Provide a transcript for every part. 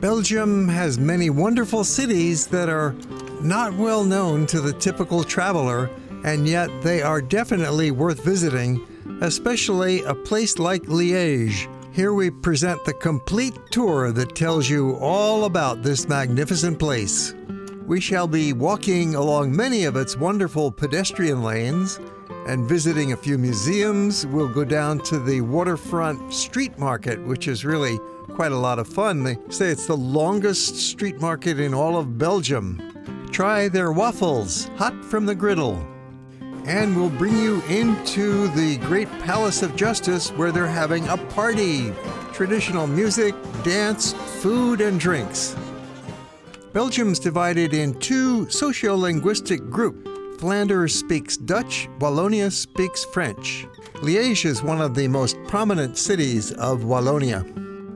Belgium has many wonderful cities that are not well known to the typical traveler, and yet they are definitely worth visiting, especially a place like Liege. Here we present the complete tour that tells you all about this magnificent place. We shall be walking along many of its wonderful pedestrian lanes and visiting a few museums. We'll go down to the waterfront street market, which is really quite a lot of fun. They say it's the longest street market in all of Belgium. Try their waffles, hot from the griddle. And we'll bring you into the Great Palace of Justice, where they're having a party. Traditional music, dance, food, and drinks. Belgium's divided in two socio-linguistic groups. Flanders speaks Dutch, Wallonia speaks French. Liège is one of the most prominent cities of Wallonia.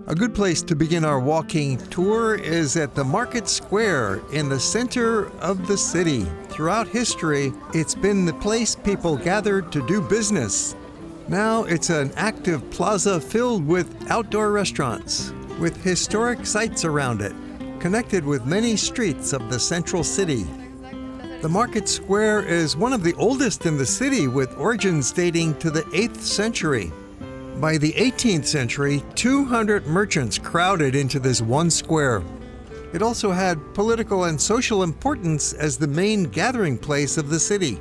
A good place to begin our walking tour is at the Market Square in the center of the city. Throughout history, it's been the place people gathered to do business. Now it's an active plaza filled with outdoor restaurants, with historic sites around it, connected with many streets of the central city. The Market Square is one of the oldest in the city, with origins dating to the 8th century. By the 18th century, 200 merchants crowded into this one square. It also had political and social importance as the main gathering place of the city.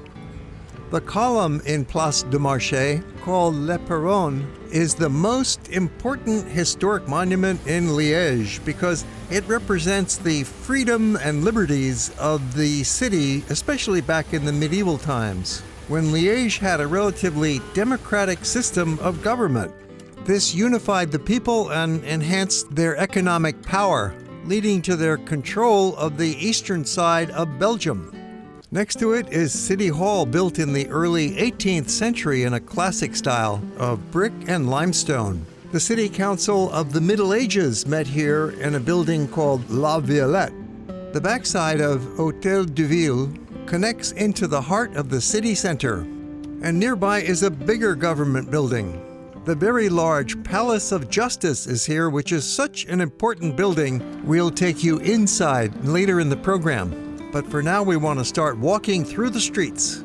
The column in Place du Marché, called Le Perron, is the most important historic monument in Liège because it represents the freedom and liberties of the city, especially back in the medieval times, when Liège had a relatively democratic system of government. This unified the people and enhanced their economic power, leading to their control of the eastern side of Belgium. Next to it is City Hall, built in the early 18th century in a classic style of brick and limestone. The City Council of the Middle Ages met here in a building called La Violette. The backside of Hôtel de Ville connects into the heart of the city center, and nearby is a bigger government building. The very large Palace of Justice is here, which is such an important building. We'll take you inside later in the program. But for now, we want to start walking through the streets.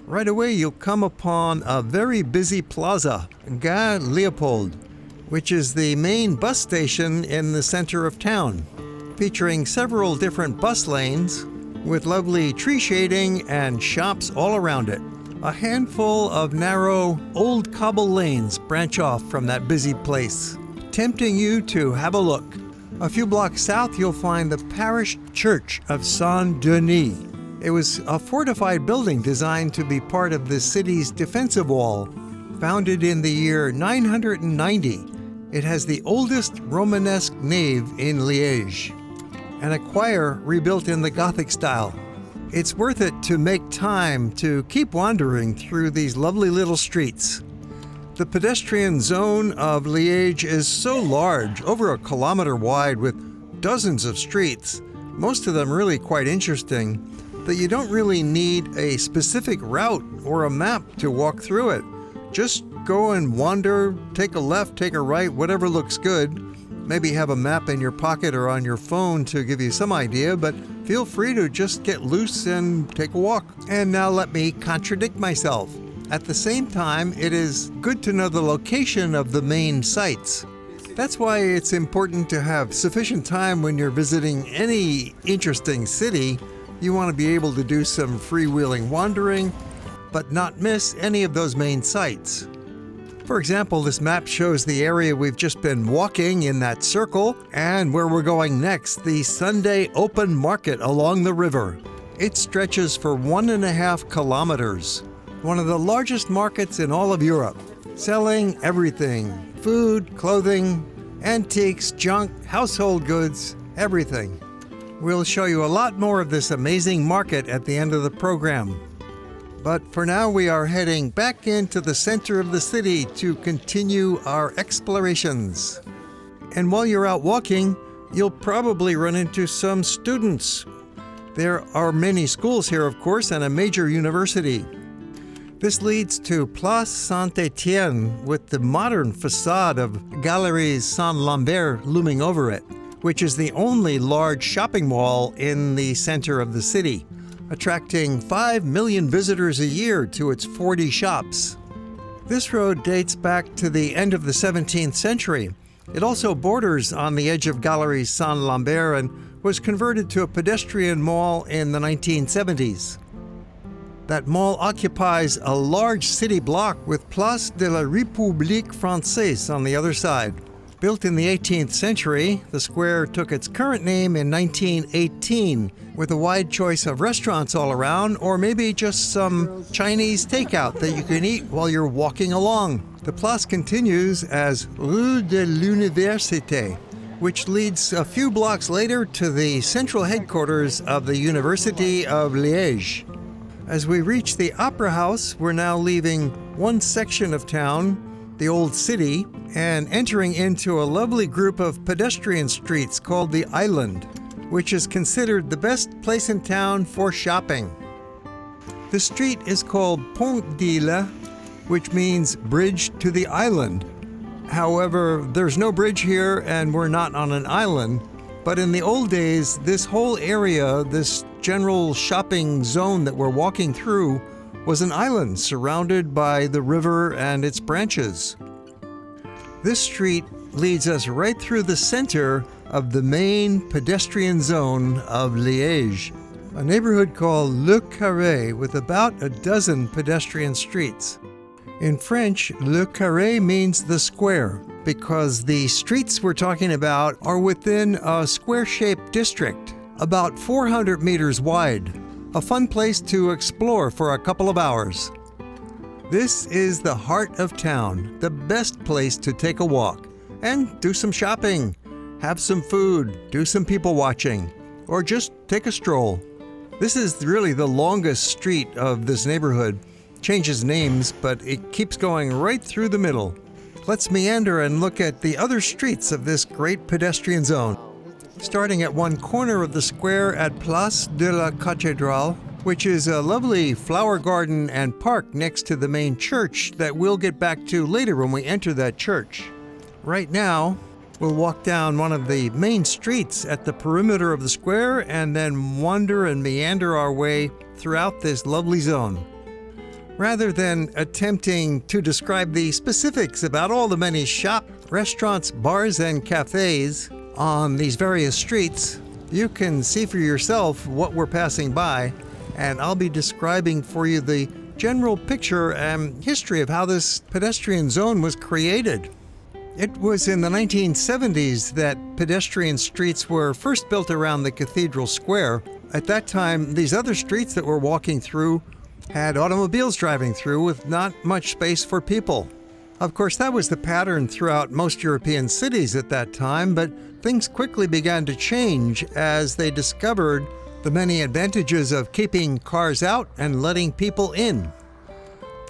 Right away, you'll come upon a very busy plaza, Gare Léopold, which is the main bus station in the center of town, featuring several different bus lanes with lovely tree shading and shops all around it. A handful of narrow, old cobble lanes branch off from that busy place, tempting you to have a look. A few blocks south, you'll find the parish church of Saint-Denis. It was a fortified building designed to be part of the city's defensive wall. Founded in the year 990, it has the oldest Romanesque nave in Liège, and a choir rebuilt in the Gothic style. It's worth it to make time to keep wandering through these lovely little streets. The pedestrian zone of Liège is so large, over 1 kilometer wide, with dozens of streets, most of them really quite interesting, that you don't really need a specific route or a map to walk through it. Just go and wander, take a left, take a right, whatever looks good. Maybe have a map in your pocket or on your phone to give you some idea, but feel free to just get loose and take a walk. And now let me contradict myself. At the same time, it is good to know the location of the main sites. That's why it's important to have sufficient time when you're visiting any interesting city. You want to be able to do some freewheeling wandering, but not miss any of those main sites. For example, this map shows the area we've just been walking in that circle, and where we're going next, the Sunday open market along the river. It stretches for 1.5 kilometers. One of the largest markets in all of Europe, selling everything: food, clothing, antiques, junk, household goods, everything. We'll show you a lot more of this amazing market at the end of the program. But for now, we are heading back into the center of the city to continue our explorations. And while you're out walking, you'll probably run into some students. There are many schools here, of course, and a major university. This leads to Place Saint-Étienne with the modern facade of Galeries Saint-Lambert looming over it. which is the only large shopping mall in the center of the city, attracting 5 million visitors a year to its 40 shops. This road dates back to the end of the 17th century. It also borders on the edge of Galerie Saint-Lambert and was converted to a pedestrian mall in the 1970s. That mall occupies a large city block with Place de la République Française on the other side. Built in the 18th century, the square took its current name in 1918, with a wide choice of restaurants all around, or maybe just some Chinese takeout that you can eat while you're walking along. The place continues as Rue de l'Université, which leads a few blocks later to the central headquarters of the University of Liege. As we reach the Opera House, we're now leaving one section of town, the Old City, and entering into a lovely group of pedestrian streets called the Island, which is considered the best place in town for shopping. The street is called Pont d'Île, which means bridge to the island. However, there's no bridge here and we're not on an island, but in the old days, this whole area, this general shopping zone that we're walking through, was an island surrounded by the river and its branches. This street leads us right through the center of the main pedestrian zone of Liège, a neighborhood called Le Carre with about a dozen pedestrian streets. In French, Le Carre means the square because the streets we're talking about are within a square-shaped district, about 400 meters wide. A fun place to explore for a couple of hours. This is the heart of town, the best place to take a walk and do some shopping, have some food, do some people watching, or just take a stroll. This is really the longest street of this neighborhood. Changes names, but it keeps going right through the middle. Let's meander and look at the other streets of this great pedestrian zone. Starting at one corner of the square at Place de la Cathedral, which is a lovely flower garden and park next to the main church that we'll get back to later when we enter that church. Right now, we'll walk down one of the main streets at the perimeter of the square and then wander and meander our way throughout this lovely zone. Rather than attempting to describe the specifics about all the many shops, restaurants, bars, and cafes on these various streets, you can see for yourself what we're passing by, and I'll be describing for you the general picture and history of how this pedestrian zone was created. It was in the 1970s that pedestrian streets were first built around the Cathedral Square. At that time, these other streets that we're walking through had automobiles driving through with not much space for people. Of course, that was the pattern throughout most European cities at that time, but things quickly began to change as they discovered the many advantages of keeping cars out and letting people in.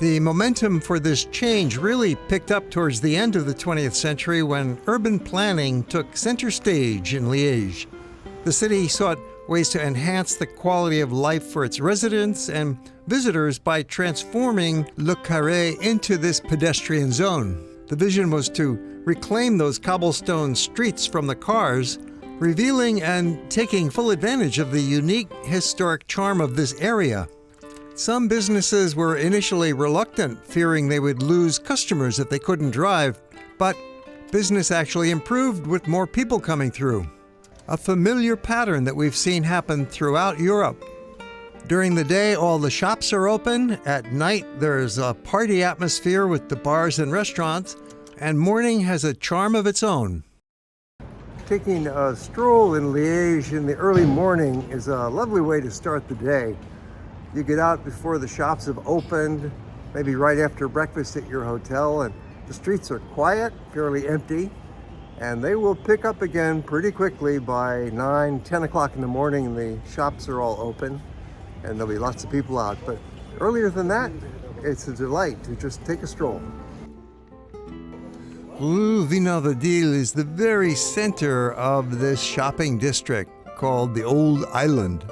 The momentum for this change really picked up towards the end of the 20th century when urban planning took center stage in Liège. The city sought ways to enhance the quality of life for its residents and visitors by transforming Le Carré into this pedestrian zone. The vision was to reclaim those cobblestone streets from the cars, revealing and taking full advantage of the unique historic charm of this area. Some businesses were initially reluctant, fearing they would lose customers if they couldn't drive, but business actually improved with more people coming through. A familiar pattern that we've seen happen throughout Europe. During the day, all the shops are open. At night, there's a party atmosphere with the bars and restaurants, and morning has a charm of its own. Taking a stroll in Liège in the early morning is a lovely way to start the day. You get out before the shops have opened, maybe right after breakfast at your hotel, and the streets are quiet, fairly empty, and they will pick up again pretty quickly by 9, 10 o'clock in the morning, and the shops are all open, and there'll be lots of people out. But earlier than that, it's a delight to just take a stroll. Rue Saint-Paul is the very center of this shopping district called the Old Island.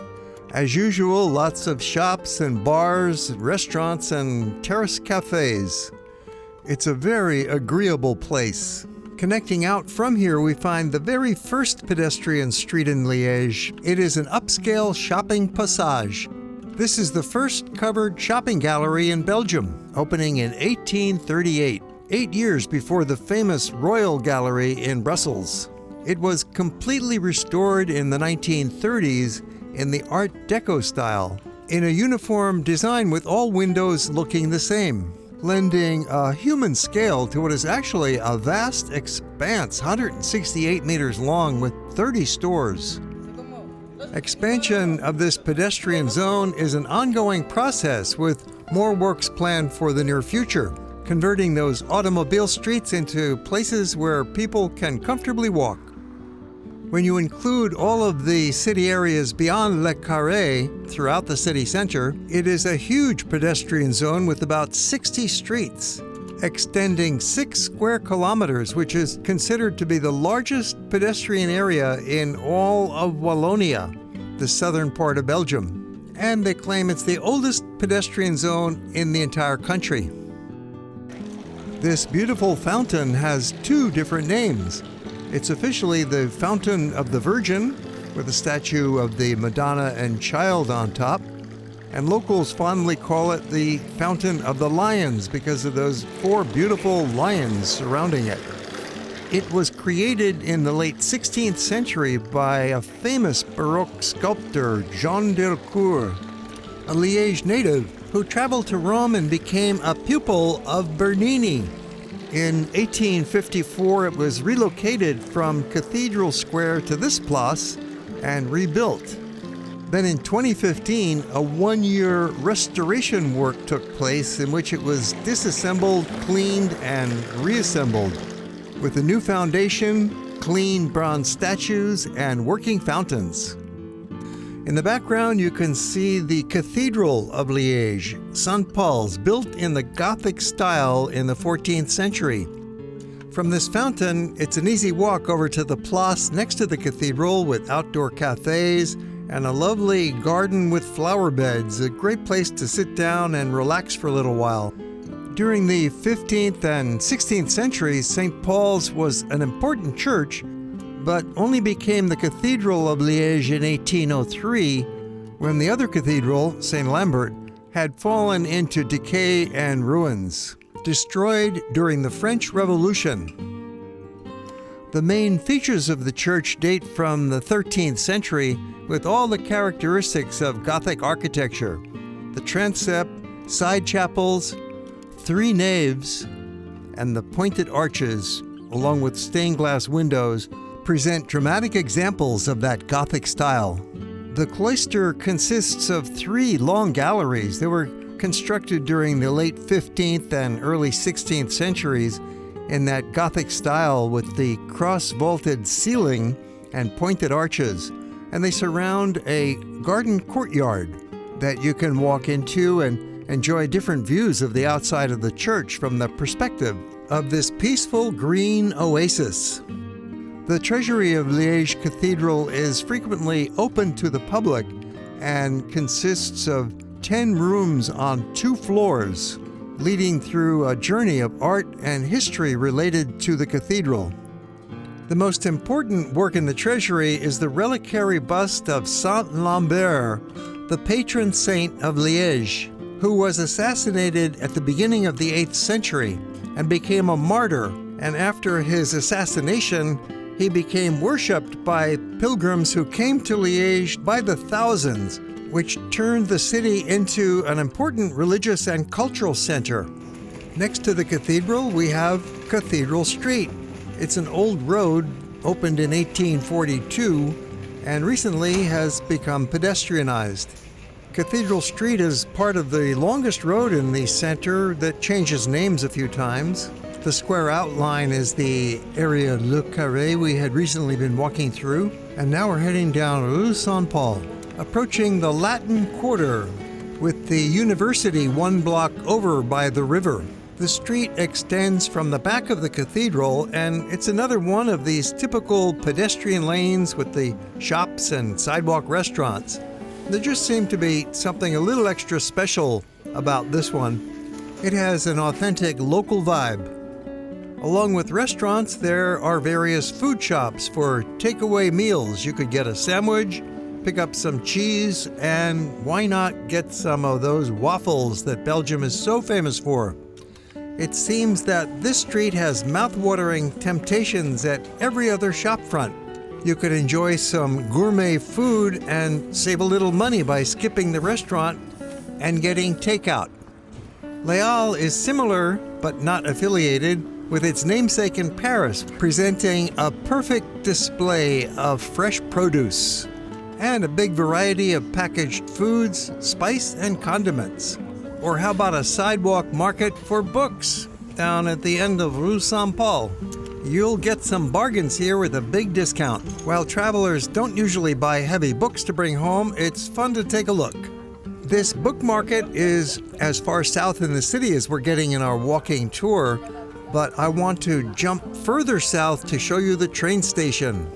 As usual, lots of shops and bars, restaurants, and terrace cafes. It's a very agreeable place. Connecting out from here, we find the very first pedestrian street in Liège. It is an upscale shopping passage. This is the first covered shopping gallery in Belgium, opening in 1838, 8 years before the famous Royal Gallery in Brussels. It was completely restored in the 1930s in the Art Deco style, in a uniform design with all windows looking the same, lending a human scale to what is actually a vast expanse, 168 meters long with 30 stores. Expansion of this pedestrian zone is an ongoing process with more works planned for the near future, converting those automobile streets into places where people can comfortably walk. When you include all of the city areas beyond Le Carre throughout the city center, it is a huge pedestrian zone with about 60 streets, extending 6 square kilometers, which is considered to be the largest pedestrian area in all of Wallonia, the southern part of Belgium. And they claim it's the oldest pedestrian zone in the entire country. This beautiful fountain has 2 different names. It's officially the Fountain of the Virgin, with a statue of the Madonna and Child on top, and locals fondly call it the Fountain of the Lions because of those 4 beautiful lions surrounding it. It was created in the late 16th century by a famous Baroque sculptor, Jean Delcourt, a Liège native who traveled to Rome and became a pupil of Bernini. In 1854, it was relocated from Cathedral Square to this place and rebuilt. Then in 2015, a 1-year restoration work took place in which it was disassembled, cleaned, and reassembled, with a new foundation, clean bronze statues, and working fountains. In the background, you can see the Cathedral of Liège, Saint Paul's, built in the Gothic style in the 14th century. From this fountain, it's an easy walk over to the place next to the cathedral with outdoor cafes and a lovely garden with flower beds, a great place to sit down and relax for a little while. During the 15th and 16th centuries, St. Paul's was an important church, but only became the Cathedral of Liège in 1803, when the other cathedral, St. Lambert, had fallen into decay and ruins, destroyed during the French Revolution. The main features of the church date from the 13th century, with all the characteristics of Gothic architecture: the transept, side chapels, 3 naves, and the pointed arches, along with stained glass windows, present dramatic examples of that Gothic style. The cloister consists of 3 long galleries that were constructed during the late 15th and early 16th centuries in that Gothic style with the cross-vaulted ceiling and pointed arches, and they surround a garden courtyard that you can walk into and enjoy different views of the outside of the church from the perspective of this peaceful green oasis. The treasury of Liège Cathedral is frequently open to the public and consists of 10 rooms on 2 floors, leading through a journey of art and history related to the cathedral. The most important work in the treasury is the reliquary bust of Saint Lambert, the patron saint of Liège, who was assassinated at the beginning of the 8th century and became a martyr, and after his assassination, he became worshipped by pilgrims who came to Liège by the thousands, which turned the city into an important religious and cultural center. Next to the cathedral, we have Cathedral Street. It's an old road opened in 1842 and recently has become pedestrianized. Cathedral Street is part of the longest road in the center that changes names a few times. The square outline is the area Le Carre we had recently been walking through, and now we're heading down Rue Saint Paul, approaching the Latin Quarter with the university 1 block over by the river. The street extends from the back of the cathedral, and it's another one of these typical pedestrian lanes with the shops and sidewalk restaurants. There just seemed to be something a little extra special about this one. It has an authentic local vibe. Along with restaurants, there are various food shops for takeaway meals. You could get a sandwich, pick up some cheese, and why not get some of those waffles that Belgium is so famous for? It seems that this street has mouth-watering temptations at every other shopfront. You could enjoy some gourmet food and save a little money by skipping the restaurant and getting takeout. Les Halles is similar, but not affiliated, with its namesake in Paris, presenting a perfect display of fresh produce and a big variety of packaged foods, spice, and condiments. Or how about a sidewalk market for books down at the end of Rue Saint Paul? You'll get some bargains here with a big discount. While travelers don't usually buy heavy books to bring home, it's fun to take a look. This book market is as far south in the city as we're getting in our walking tour, but I want to jump further south to show you the train station,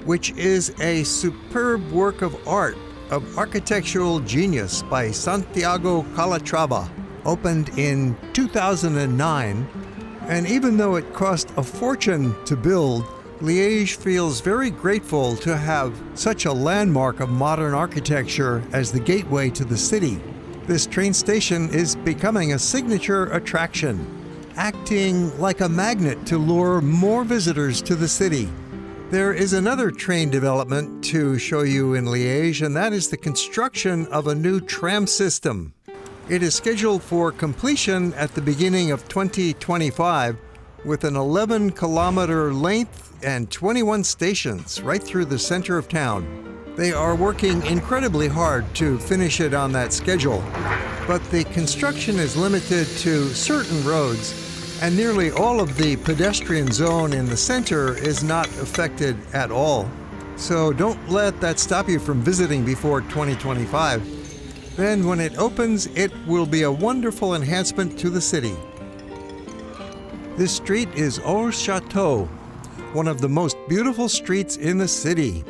which is a superb work of art, of architectural genius by Santiago Calatrava, opened in 2009. And even though it cost a fortune to build, Liège feels very grateful to have such a landmark of modern architecture as the gateway to the city. This train station is becoming a signature attraction, acting like a magnet to lure more visitors to the city. There is another train development to show you in Liège, and that is the construction of a new tram system. It is scheduled for completion at the beginning of 2025 with an 11-kilometer length and 21 stations right through the center of town. They are working incredibly hard to finish it on that schedule, but the construction is limited to certain roads, and nearly all of the pedestrian zone in the center is not affected at all. So don't let that stop you from visiting before 2025. Then when it opens, it will be a wonderful enhancement to the city. This street is Hors-Château, one of the most beautiful streets in the city.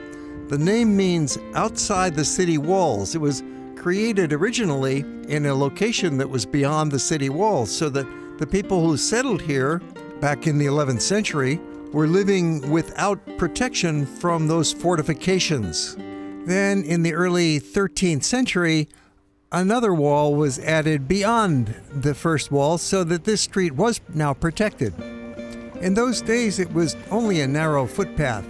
The name means outside the city walls. It was created originally in a location that was beyond the city walls, so that the people who settled here back in the 11th century were living without protection from those fortifications. Then in the early 13th century, another wall was added beyond the first wall so that this street was now protected. In those days, it was only a narrow footpath.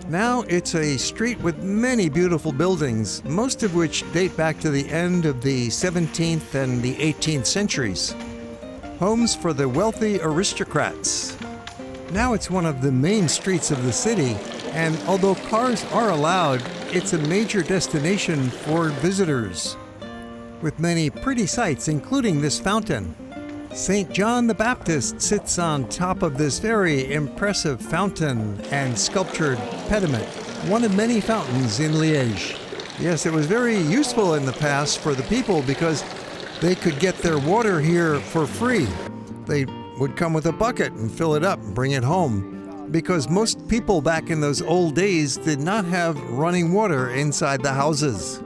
Now it's a street with many beautiful buildings, most of which date back to the end of the 17th and the 18th centuries. Homes for the wealthy aristocrats. Now it's one of the main streets of the city, and although cars are allowed, it's a major destination for visitors, with many pretty sights, including this fountain. St. John the Baptist sits on top of this very impressive fountain and sculptured pediment, one of many fountains in Liège. Yes, it was very useful in the past for the people because they could get their water here for free. They would come with a bucket and fill it up and bring it home, because most people back in those old days did not have running water inside the houses.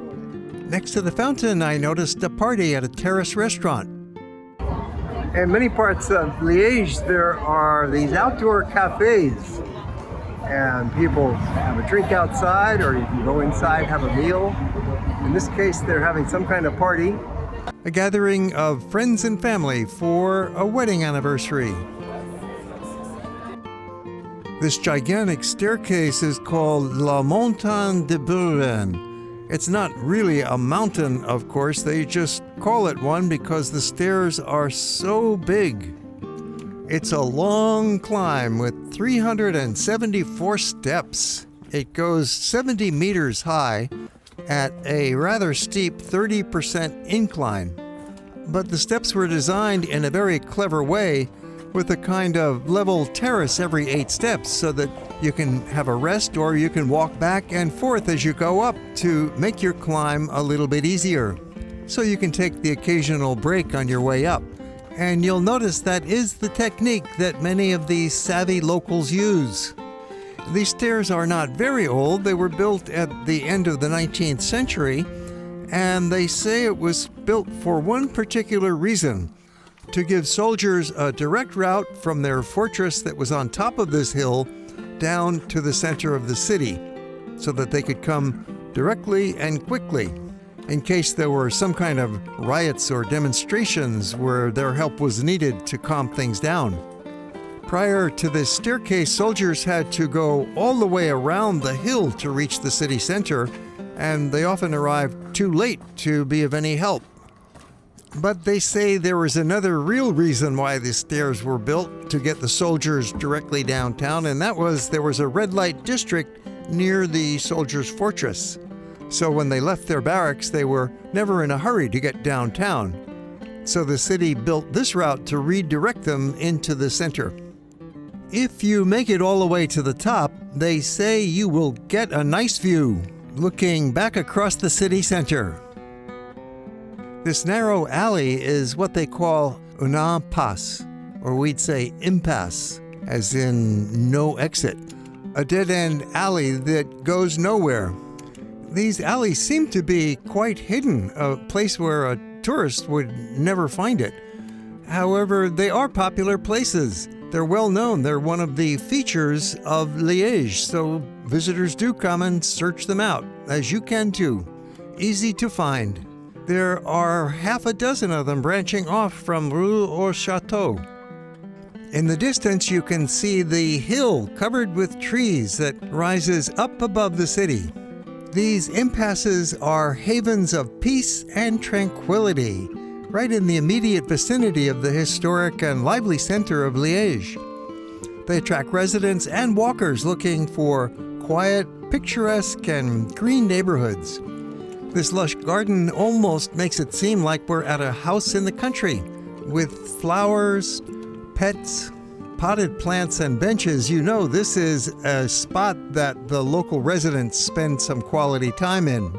Next to the fountain, I noticed a party at a terrace restaurant. In many parts of Liège, there are these outdoor cafes, and people have a drink outside, or you can go inside, have a meal. In this case, they're having some kind of party. A gathering of friends and family for a wedding anniversary. This gigantic staircase is called La Montagne de Bueren. It's not really a mountain, of course. They just call it one because the stairs are so big. It's a long climb with 374 steps. It goes 70 meters high at a rather steep 30% incline. But the steps were designed in a very clever way, with a kind of level terrace every 8 steps, so that you can have a rest or you can walk back and forth as you go up to make your climb a little bit easier. So you can take the occasional break on your way up. And you'll notice that is the technique that many of these savvy locals use. These stairs are not very old. They were built at the end of the 19th century, and they say it was built for one particular reason. to give soldiers a direct route from their fortress that was on top of this hill down to the center of the city, so that they could come directly and quickly in case there were some kind of riots or demonstrations where their help was needed to calm things down. Prior to this staircase, soldiers had to go all the way around the hill to reach the city center, and they often arrived too late to be of any help. But they say there was another real reason why the stairs were built, to get the soldiers directly downtown, and that was there was a red light district near the soldiers' fortress. So when they left their barracks, they were never in a hurry to get downtown. So the city built this route to redirect them into the center. If you make it all the way to the top, they say you will get a nice view, looking back across the city center. This narrow alley is what they call un impasse, or we'd say impasse, as in no exit, a dead-end alley that goes nowhere. These alleys seem to be quite hidden, a place where a tourist would never find it. However, they are popular places. They're well known. They're one of the features of Liège, so visitors do come and search them out, as you can too. Easy to find. There are half a dozen of them branching off from Rue Hors-Château. In the distance, you can see the hill covered with trees that rises up above the city. These impasses are havens of peace and tranquility, right in the immediate vicinity of the historic and lively center of Liège. They attract residents and walkers looking for quiet, picturesque, and green neighborhoods. This lush garden almost makes it seem like we're at a house in the country, with flowers, pets, potted plants, and benches. You know this is a spot that the local residents spend some quality time in.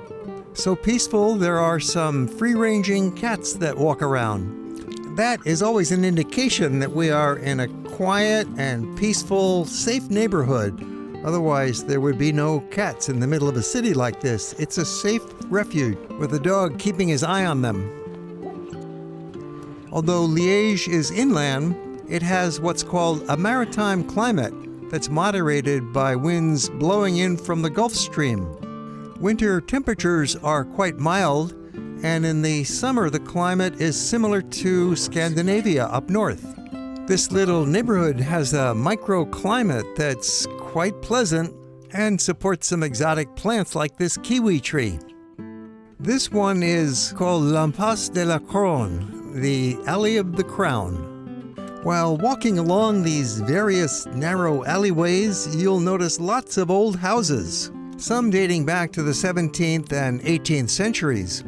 So peaceful, there are some free-ranging cats that walk around. That is always an indication that we are in a quiet and peaceful, safe neighborhood. Otherwise, there would be no cats in the middle of a city like this. It's a safe refuge with a dog keeping his eye on them. Although Liège is inland, it has what's called a maritime climate that's moderated by winds blowing in from the Gulf Stream. Winter temperatures are quite mild, and in the summer the climate is similar to Scandinavia up north. This little neighborhood has a microclimate that's quite pleasant and supports some exotic plants like this kiwi tree. This one is called l'Impasse de la Couronne, the Alley of the Crown. While walking along these various narrow alleyways, you'll notice lots of old houses, some dating back to the 17th and 18th centuries.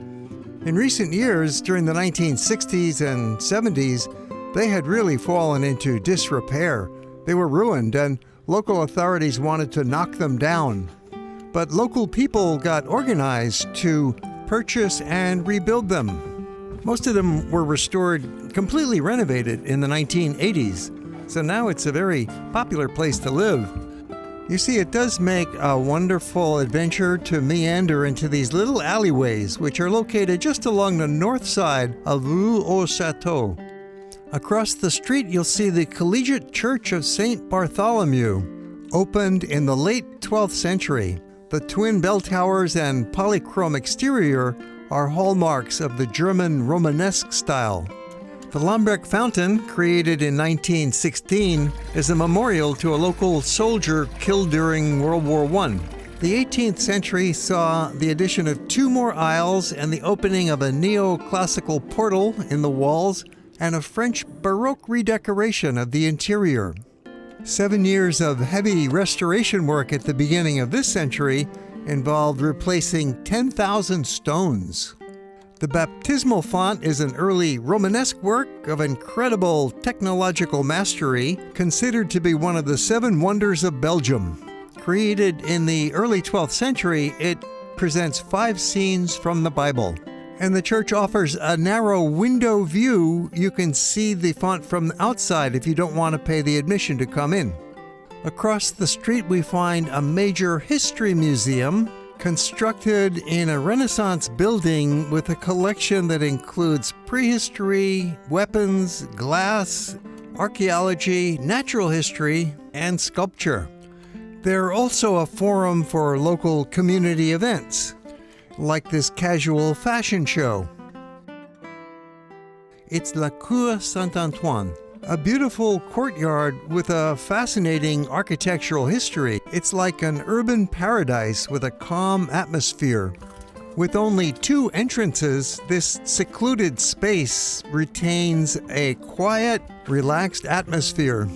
In recent years, during the 1960s and 70s, they had really fallen into disrepair. They were ruined, and local authorities wanted to knock them down. But local people got organized to purchase and rebuild them. Most of them were restored, completely renovated in the 1980s. So now it's a very popular place to live. You see, it does make a wonderful adventure to meander into these little alleyways, which are located just along the north side of Rue Hors-Château. Across the street, you'll see the Collegiate Church of St. Bartholomew, opened in the late 12th century. The twin bell towers and polychrome exterior are hallmarks of the German Romanesque style. The Lambrecht Fountain, created in 1916, is a memorial to a local soldier killed during World War I. The 18th century saw the addition of 2 more aisles and the opening of a neoclassical portal in the walls and a French Baroque redecoration of the interior. 7 years of heavy restoration work at the beginning of this century involved replacing 10,000 stones. The baptismal font is an early Romanesque work of incredible technological mastery, considered to be one of the 7 wonders of Belgium. Created in the early 12th century, it presents 5 scenes from the Bible. And the church offers a narrow window view. You can see the font from the outside if you don't want to pay the admission to come in. Across the street, we find a major history museum Constructed in a Renaissance building with a collection that includes prehistory, weapons, glass, archaeology, natural history, and sculpture. They're also a forum for local community events, like this casual fashion show. It's La Cour Saint-Antoine, a beautiful courtyard with a fascinating architectural history. It's like an urban paradise with a calm atmosphere. With only 2 entrances, this secluded space retains a quiet, relaxed atmosphere.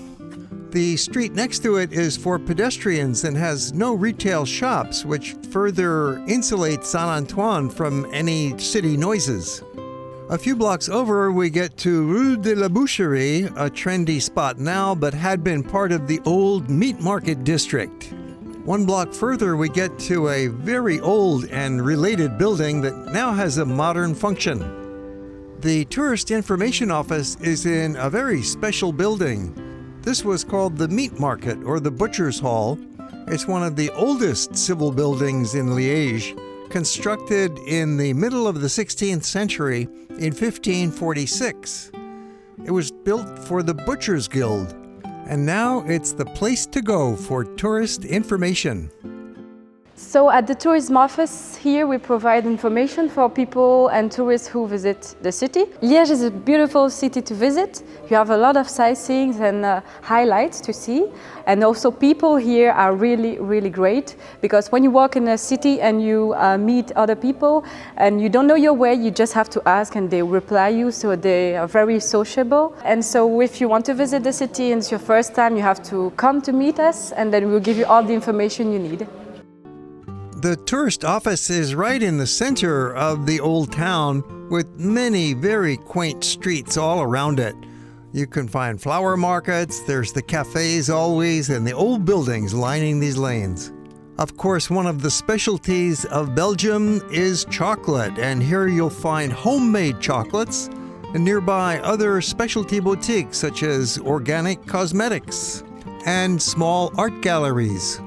The street next to it is for pedestrians and has no retail shops, which further insulates Saint-Antoine from any city noises. A few blocks over, we get to Rue de la Boucherie, a trendy spot now, but had been part of the old meat market district. 1 block further, we get to a very old and related building that now has a modern function. The Tourist Information Office is in a very special building. This was called the Meat Market or the Butcher's Hall. It's one of the oldest civil buildings in Liège, constructed in the middle of the 16th century in 1546. It was built for the Butchers Guild, and now it's the place to go for tourist information. So at the tourism office here we provide information for people and tourists who visit the city. Liège is a beautiful city to visit. You have a lot of sightseeing and highlights to see. And also people here are really great, because when you walk in a city and you meet other people and you don't know your way, you just have to ask and they reply you, so they are very sociable. And so if you want to visit the city and it's your first time, you have to come to meet us, and then we'll give you all the information you need. The tourist office is right in the center of the old town, with many very quaint streets all around it. You can find flower markets, there's the cafes always, and the old buildings lining these lanes. Of course, one of the specialties of Belgium is chocolate, and here you'll find homemade chocolates, and nearby other specialty boutiques such as organic cosmetics and small art galleries.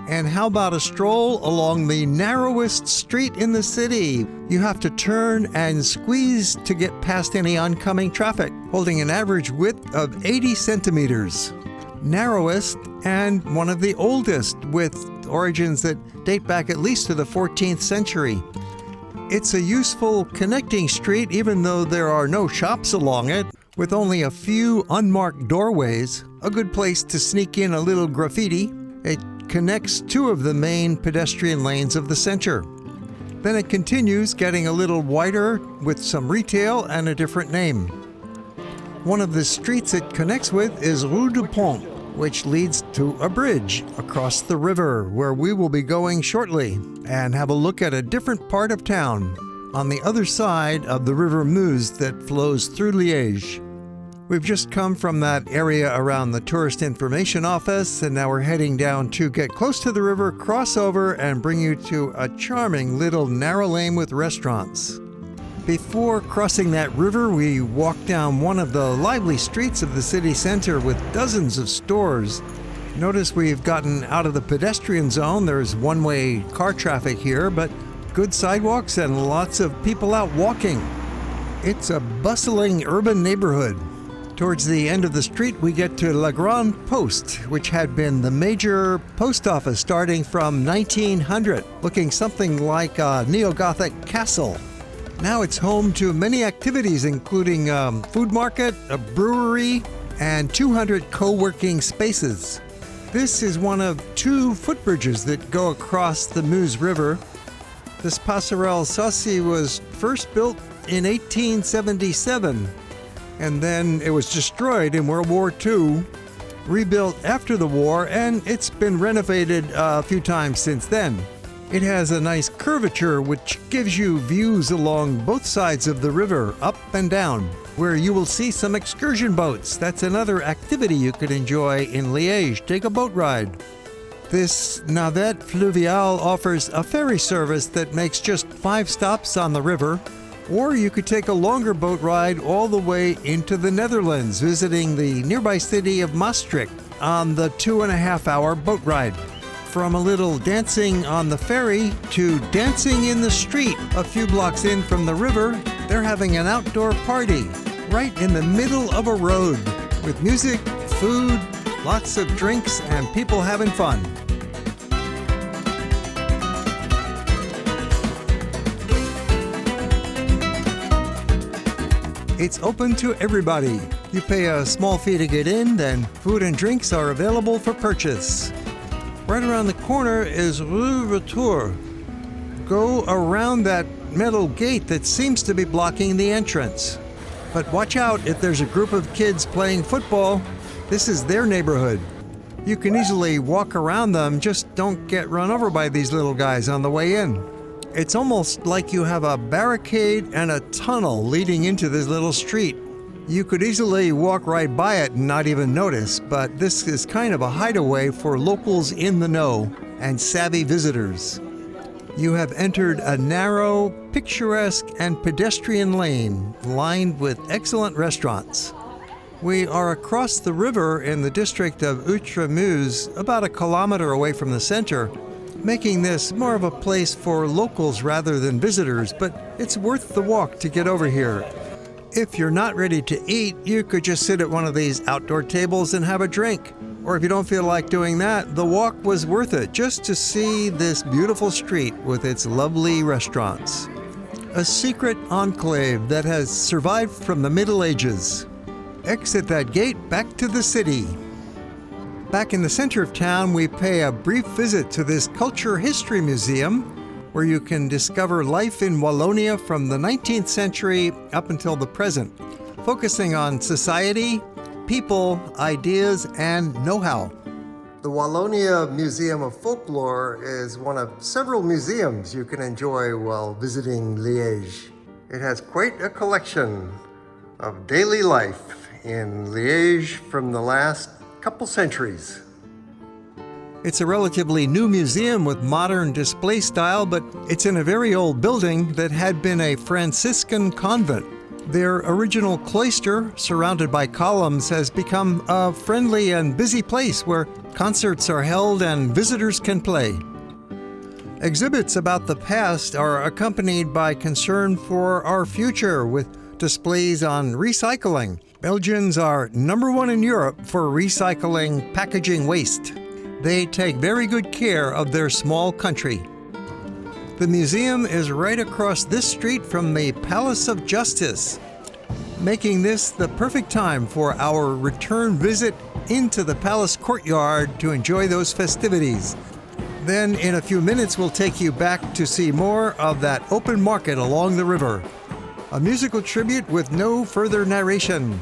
And how about a stroll along the narrowest street in the city? You have to turn and squeeze to get past any oncoming traffic, holding an average width of 80 centimeters. Narrowest and one of the oldest, with origins that date back at least to the 14th century. It's a useful connecting street even though there are no shops along it, with only a few unmarked doorways, a good place to sneak in a little graffiti. It connects 2 of the main pedestrian lanes of the center. Then it continues, getting a little wider with some retail and a different name. One of the streets it connects with is Rue Pont, which leads to a bridge across the river, where we will be going shortly, and have a look at a different part of town on the other side of the river Musée that flows through Liège. We've just come from that area around the Tourist Information Office, and now we're heading down to get close to the river, cross over, and bring you to a charming little narrow lane with restaurants. Before crossing that river, we walk down one of the lively streets of the city center with dozens of stores. Notice we've gotten out of the pedestrian zone. There's one-way car traffic here, but good sidewalks and lots of people out walking. It's a bustling urban neighborhood. Towards the end of the street, we get to La Grande Poste, which had been the major post office starting from 1900, looking something like a neo-Gothic castle. Now it's home to many activities, including a food market, a brewery, and 200 co-working spaces. This is one of 2 footbridges that go across the Meuse River. This passerelle Saucy was first built in 1877. And then it was destroyed in World War II, rebuilt after the war, and it's been renovated a few times since then. It has a nice curvature which gives you views along both sides of the river, up and down, where you will see some excursion boats. That's another activity you could enjoy in Liège. Take a boat ride. This navette fluviale offers a ferry service that makes just 5 stops on the river. Or you could take a longer boat ride all the way into the Netherlands, visiting the nearby city of Maastricht on the 2.5-hour boat ride. from a little dancing on the ferry to dancing in the street a few blocks in from the river. They're having an outdoor party right in the middle of a road with music, food, lots of drinks, and people having fun. It's open to everybody. You pay a small fee to get in, then food and drinks are available for purchase. Right around the corner is Rue Retour. Go around that metal gate that seems to be blocking the entrance. But watch out if there's a group of kids playing football. This is their neighborhood. You can easily walk around them, just don't get run over by these little guys on the way in. It's almost like you have a barricade and a tunnel leading into this little street. You could easily walk right by it and not even notice, but this is kind of a hideaway for locals in the know and savvy visitors. You have entered a narrow, picturesque, and pedestrian lane lined with excellent restaurants. We are across the river in the district of Outremeuse, about a kilometer away from the center, making this more of a place for locals rather than visitors, but it's worth the walk to get over here. If you're not ready to eat, you could just sit at one of these outdoor tables and have a drink. Or if you don't feel like doing that, the walk was worth it just to see this beautiful street with its lovely restaurants. A secret enclave that has survived from the Middle Ages. Exit that gate back to the city. Back in the center of town, we pay a brief visit to this Culture History Museum, where you can discover life in Wallonia from the 19th century up until the present, focusing on society, people, ideas, and know-how. The Wallonia Museum of Folklore is one of several museums you can enjoy while visiting Liege. It has quite a collection of daily life in Liege from the last couple centuries. It's a relatively new museum with modern display style, but it's in a very old building that had been a Franciscan convent. Their original cloister, surrounded by columns, has become a friendly and busy place where concerts are held and visitors can play. Exhibits about the past are accompanied by concern for our future with displays on recycling. Belgians are number one in Europe for recycling packaging waste. They take very good care of their small country. The museum is right across this street from the Palace of Justice, making this the perfect time for our return visit into the palace courtyard to enjoy those festivities. Then in a few minutes we'll take you back to see more of that open market along the river. A musical tribute with no further narration.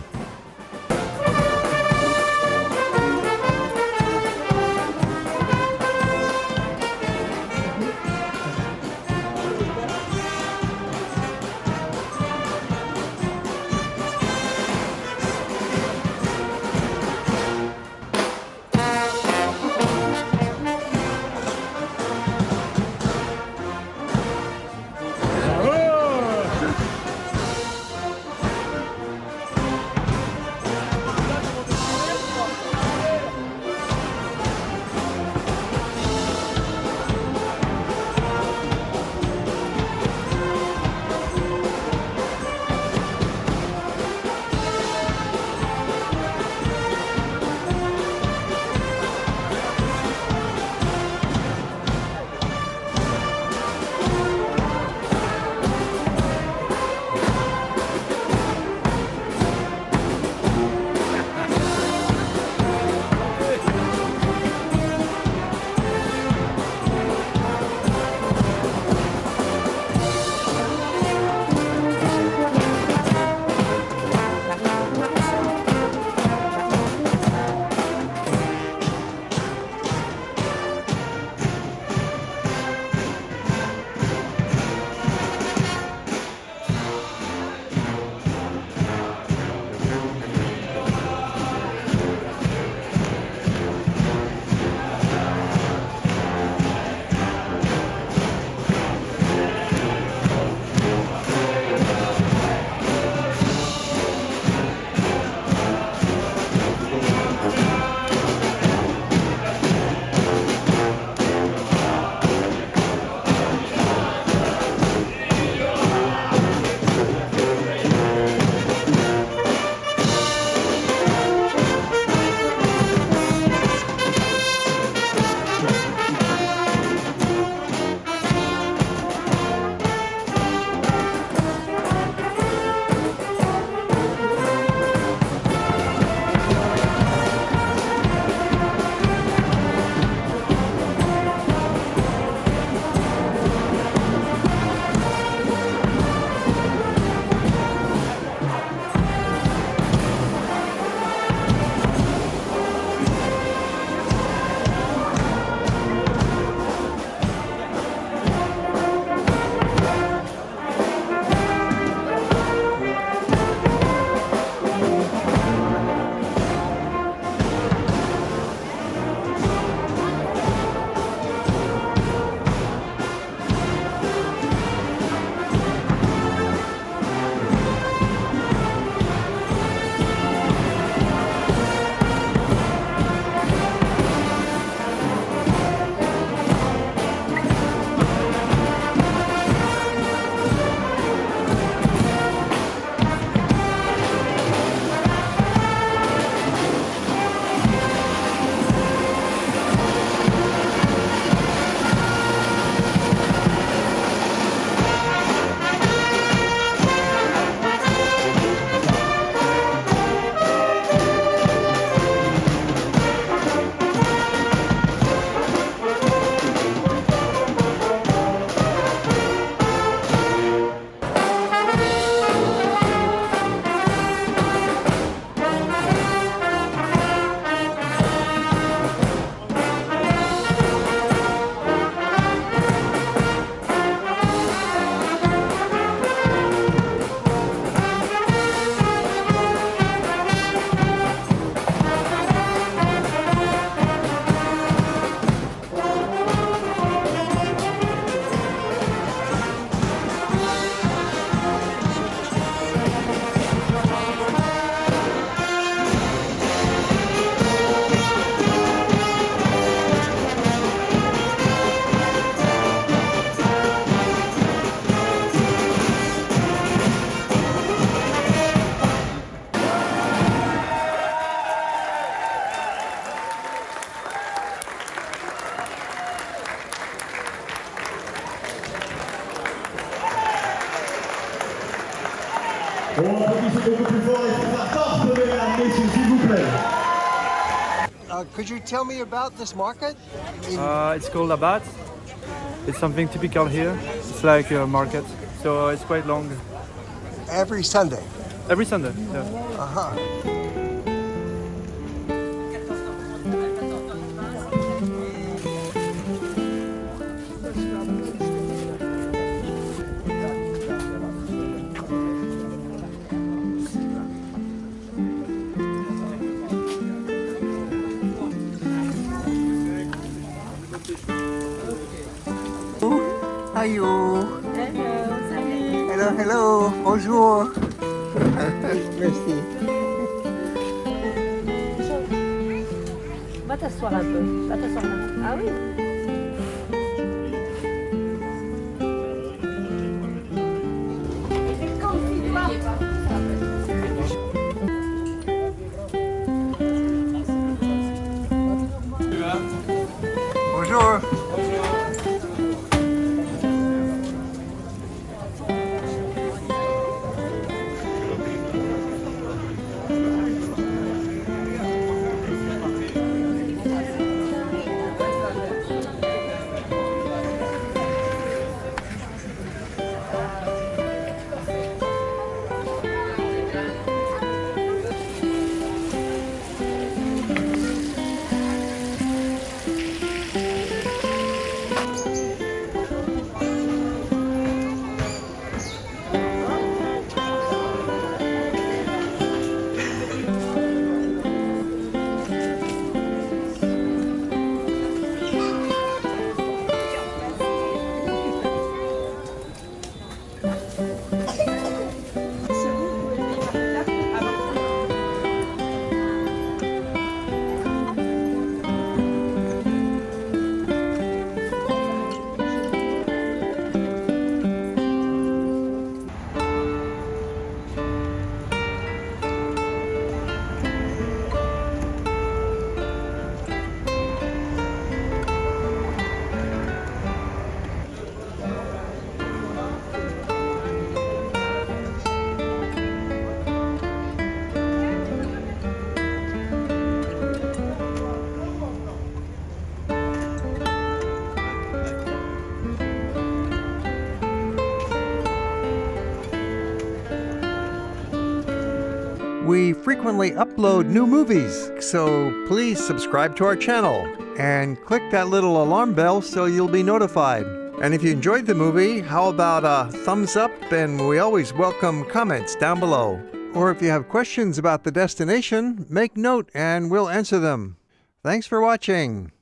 On applaudit beaucoup plus fort et pour faire force de mesdames, messieurs, s'il vous plaît. Could you tell me about this market? It's called a Batte. It's something typical here. It's like a market, so it's quite long. Every Sunday. Every Sunday, yeah. Uh-huh. How are you? Hello, hello, bonjour. Merci. Va t'asseoir un peu. Va t'asseoir là. Ah oui. Bonjour. We frequently upload new movies, so please subscribe to our channel and click that little alarm bell so you'll be notified. And if you enjoyed the movie, how about a thumbs up? And we always welcome comments down below. Or if you have questions about the destination, make note and we'll answer them. Thanks for watching.